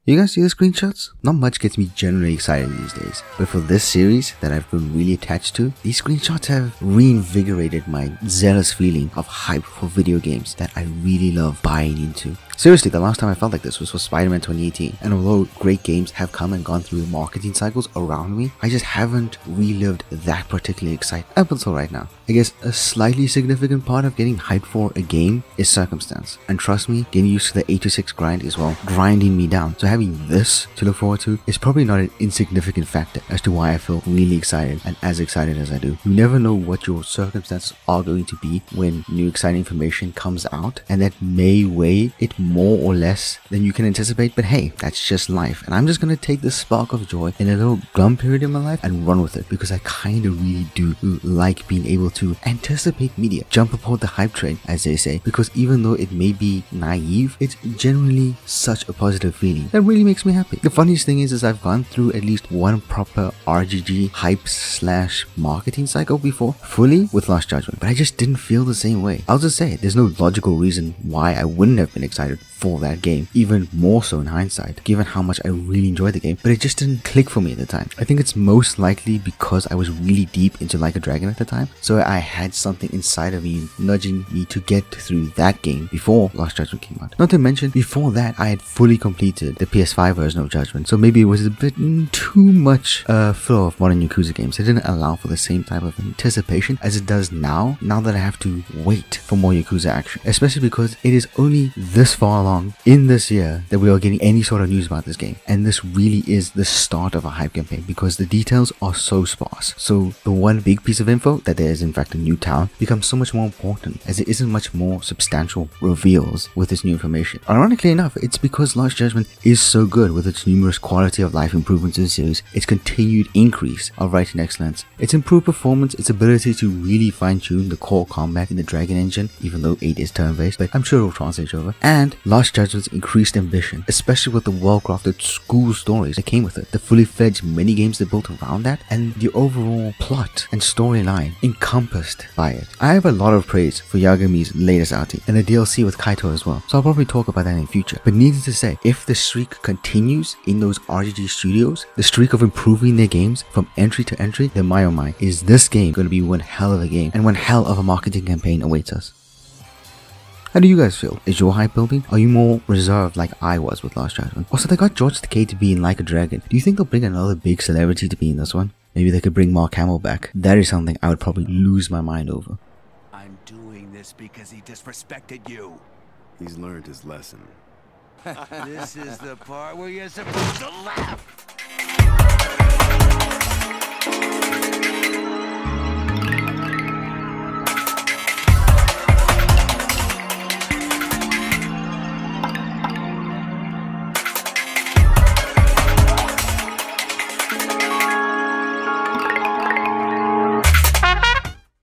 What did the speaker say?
You guys see the screenshots? Not much gets me generally excited these days, but for this series that I've been really attached to, these screenshots have reinvigorated my zealous feeling of hype for video games that I really love buying into. Seriously, the last time I felt like this was for Spider-Man 2018, and although great games have come and gone through marketing cycles around me, I just haven't relived that particular excitement up until right now. I guess a slightly significant part of getting hyped for a game is circumstance, and trust me, getting used to the 8 to 6 grind is, well, grinding me down. So having this to look forward to is probably not an insignificant factor as to why I feel really excited and as excited as I do. You never know what your circumstances are going to be when new exciting information comes out, and that may weigh it more or less than you can anticipate, but hey, that's just life, and I'm just gonna take this spark of joy in a little glum period in my life and run with it, because I kinda really do like being able to anticipate media, jump aboard the hype train, as they say, because even though it may be naive, it's generally such a positive feeling that really makes me happy. The funniest thing is I've gone through at least one proper RGG hype slash marketing cycle before, fully with Lost Judgment, but I just didn't feel the same way. I'll just say, there's no logical reason why I wouldn't have been excited for that game, even more so in hindsight, given how much I really enjoyed the game, but it just didn't click for me at the time. I think it's most likely because I was really deep into Like a Dragon at the time, so I had something inside of me nudging me to get through that game before Lost Judgment came out. Not to mention, before that, I had fully completed the PS5 version of Judgment, so maybe it was a bit too much flow of modern Yakuza games. It didn't allow for the same type of anticipation as it does now that I have to wait for more Yakuza action, especially because it is only this far along in this year that we are getting any sort of news about this game, and this really is the start of a hype campaign because the details are so sparse. So the one big piece of info that there is in fact a new town becomes so much more important, as there isn't much more substantial reveals with this new information. Ironically enough, it's because Lost Judgment is so good with its numerous quality of life improvements in the series, its continued increase of writing excellence, its improved performance, its ability to really fine-tune the core combat in the Dragon engine, even though 8 is turn-based, but I'm sure it'll translate over, and Lost Judgment's increased ambition, especially with the well-crafted school stories that came with it, the fully fledged mini-games that built around that, and the overall plot and storyline encompassed by it. I have a lot of praise for Yagami's latest outing, and the DLC with Kaito as well, so I'll probably talk about that in the future. But needless to say, if the streak continues in those RGG studios, the streak of improving their games from entry to entry, then my oh my, is this game going to be one hell of a game, and one hell of a marketing campaign awaits us. How do you guys feel? Is your hype building? Are you more reserved like I was with Lost Judgment? Also, they got George Takei to be in Like a Dragon. Do you think they'll bring another big celebrity to be in this one? Maybe they could bring Mark Hamill back. That is something I would probably lose my mind over. I'm doing this because he disrespected you. He's learned his lesson. This is the part where you're supposed to laugh.